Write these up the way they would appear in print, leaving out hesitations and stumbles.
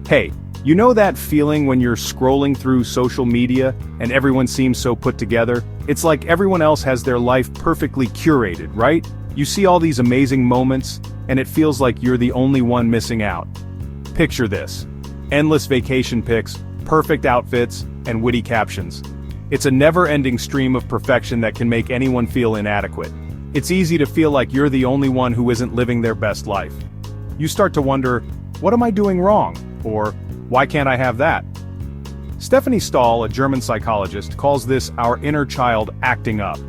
Hey, you know that feeling when you're scrolling through social media and everyone seems so put together? It's like everyone else has their life perfectly curated, right? You see all these amazing moments, and it feels like you're the only one missing out. Picture this. Endless vacation pics, perfect outfits, and witty captions. It's a never-ending stream of perfection that can make anyone feel inadequate. It's easy to feel like you're the only one who isn't living their best life. You start to wonder, what am I doing wrong? Or, why can't I have that? Stefanie Stahl, a German psychologist, calls this our inner child acting up.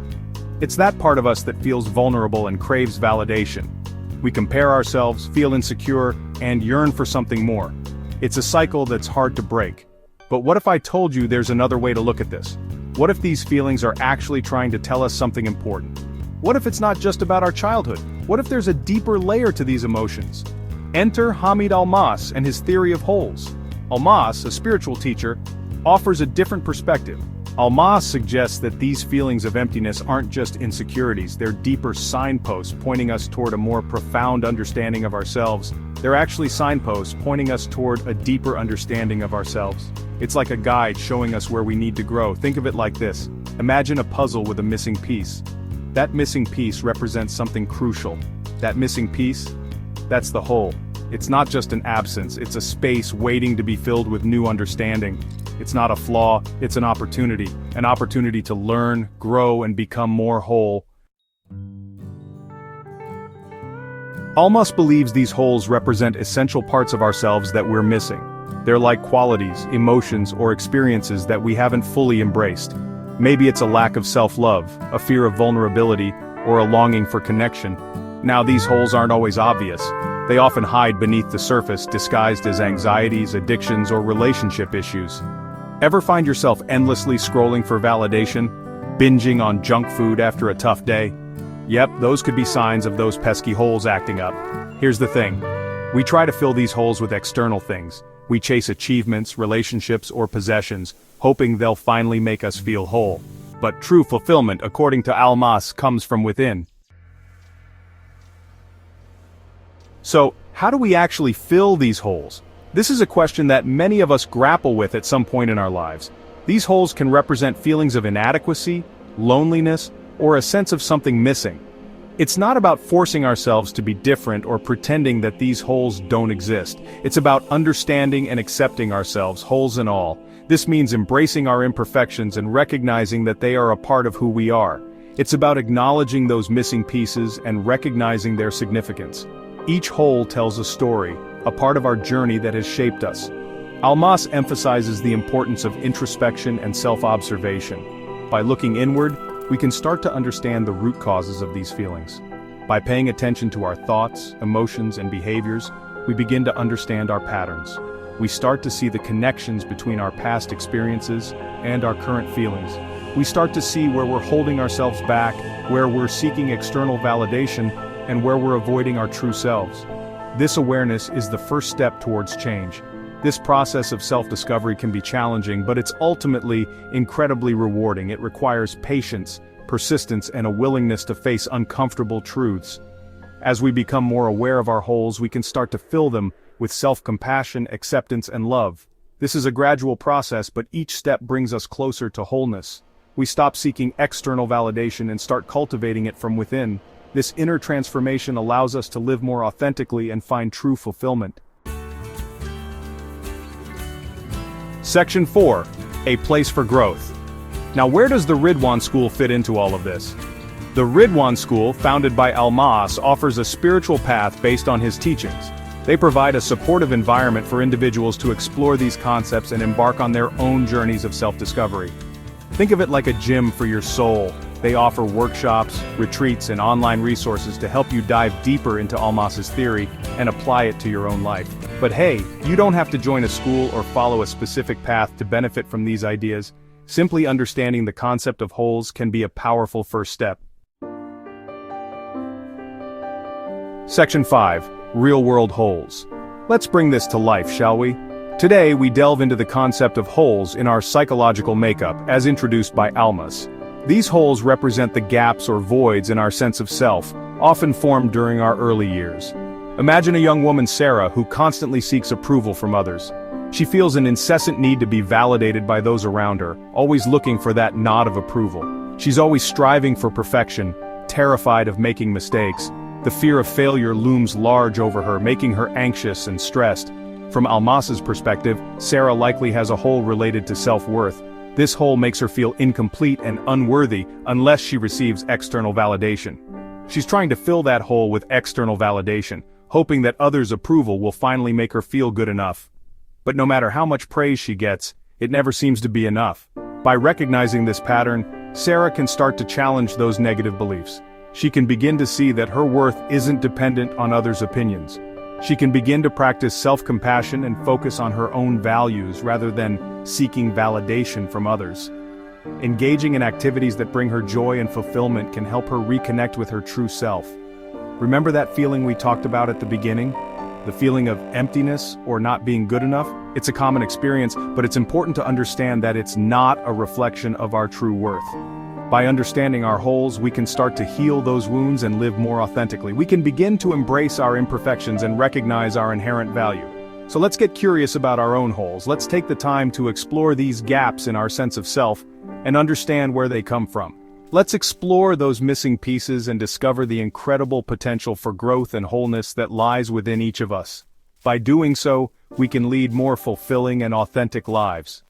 It's that part of us that feels vulnerable and craves validation. We compare ourselves, feel insecure, and yearn for something more. It's a cycle that's hard to break. But what if I told you there's another way to look at this? What if these feelings are actually trying to tell us something important? What if it's not just about our childhood? What if there's a deeper layer to these emotions? Enter Hamid Almaas and his theory of holes. Almaas, a spiritual teacher, offers a different perspective. Almaas suggests that these feelings of emptiness aren't just insecurities, they're deeper signposts pointing us toward a more profound understanding of ourselves. They're actually signposts pointing us toward a deeper understanding of ourselves. It's like a guide showing us where we need to grow. Think of it like this. Imagine a puzzle with a missing piece. That missing piece represents something crucial. That missing piece? That's the hole. It's not just an absence, it's a space waiting to be filled with new understanding. It's not a flaw, it's an opportunity to learn, grow, and become more whole. Almaas believes these holes represent essential parts of ourselves that we're missing. They're like qualities, emotions, or experiences that we haven't fully embraced. Maybe it's a lack of self-love, a fear of vulnerability, or a longing for connection. Now, these holes aren't always obvious. They often hide beneath the surface, disguised as anxieties, addictions, or relationship issues. Ever find yourself endlessly scrolling for validation, binging on junk food after a tough day? Yep, those could be signs of those pesky holes acting up. Here's the thing. We try to fill these holes with external things. We chase achievements, relationships, or possessions, hoping they'll finally make us feel whole. But true fulfillment, according to Almaas, comes from within. So, how do we actually fill these holes? This is a question that many of us grapple with at some point in our lives. These holes can represent feelings of inadequacy, loneliness, or a sense of something missing. It's not about forcing ourselves to be different or pretending that these holes don't exist. It's about understanding and accepting ourselves, holes and all. This means embracing our imperfections and recognizing that they are a part of who we are. It's about acknowledging those missing pieces and recognizing their significance. Each hole tells a story, a part of our journey that has shaped us. Almaas emphasizes the importance of introspection and self-observation. By looking inward, we can start to understand the root causes of these feelings. By paying attention to our thoughts, emotions, and behaviors, we begin to understand our patterns. We start to see the connections between our past experiences and our current feelings. We start to see where we're holding ourselves back, where we're seeking external validation, and where we're avoiding our true selves. This awareness is the first step towards change. This process of self-discovery can be challenging, but it's ultimately incredibly rewarding. It requires patience, persistence, and a willingness to face uncomfortable truths. As we become more aware of our holes, we can start to fill them with self-compassion, acceptance, and love. This is a gradual process, but each step brings us closer to wholeness. We stop seeking external validation and start cultivating it from within. This inner transformation allows us to live more authentically and find true fulfillment. Section 4. A place for growth. Now, where does the Rhidwan school fit into all of this? The Rhidwan school, founded by Almaas, offers a spiritual path based on his teachings. They provide a supportive environment for individuals to explore these concepts and embark on their own journeys of self-discovery. Think of it like a gym for your soul. They offer workshops, retreats, and online resources to help you dive deeper into Almaas's theory and apply it to your own life. But hey, you don't have to join a school or follow a specific path to benefit from these ideas. Simply understanding the concept of holes can be a powerful first step. Section 5. Real-world holes. Let's bring this to life, shall we? Today, we delve into the concept of holes in our psychological makeup, as introduced by Almaas. These holes represent the gaps or voids in our sense of self, often formed during our early years. Imagine a young woman, Sarah, who constantly seeks approval from others. She feels an incessant need to be validated by those around her, always looking for that nod of approval. She's always striving for perfection, terrified of making mistakes. The fear of failure looms large over her, making her anxious and stressed. From Almaas's perspective, Sarah likely has a hole related to self-worth. This hole makes her feel incomplete and unworthy unless she receives external validation. She's trying to fill that hole with external validation, hoping that others' approval will finally make her feel good enough. But no matter how much praise she gets, it never seems to be enough. By recognizing this pattern, Sarah can start to challenge those negative beliefs. She can begin to see that her worth isn't dependent on others' opinions. She can begin to practice self-compassion and focus on her own values rather than seeking validation from others. Engaging in activities that bring her joy and fulfillment can help her reconnect with her true self. Remember that feeling we talked about at the beginning? The feeling of emptiness or not being good enough? It's a common experience, but it's important to understand that it's not a reflection of our true worth. By understanding our holes, we can start to heal those wounds and live more authentically. We can begin to embrace our imperfections and recognize our inherent value. So let's get curious about our own holes. Let's take the time to explore these gaps in our sense of self and understand where they come from. Let's explore those missing pieces and discover the incredible potential for growth and wholeness that lies within each of us. By doing so, we can lead more fulfilling and authentic lives.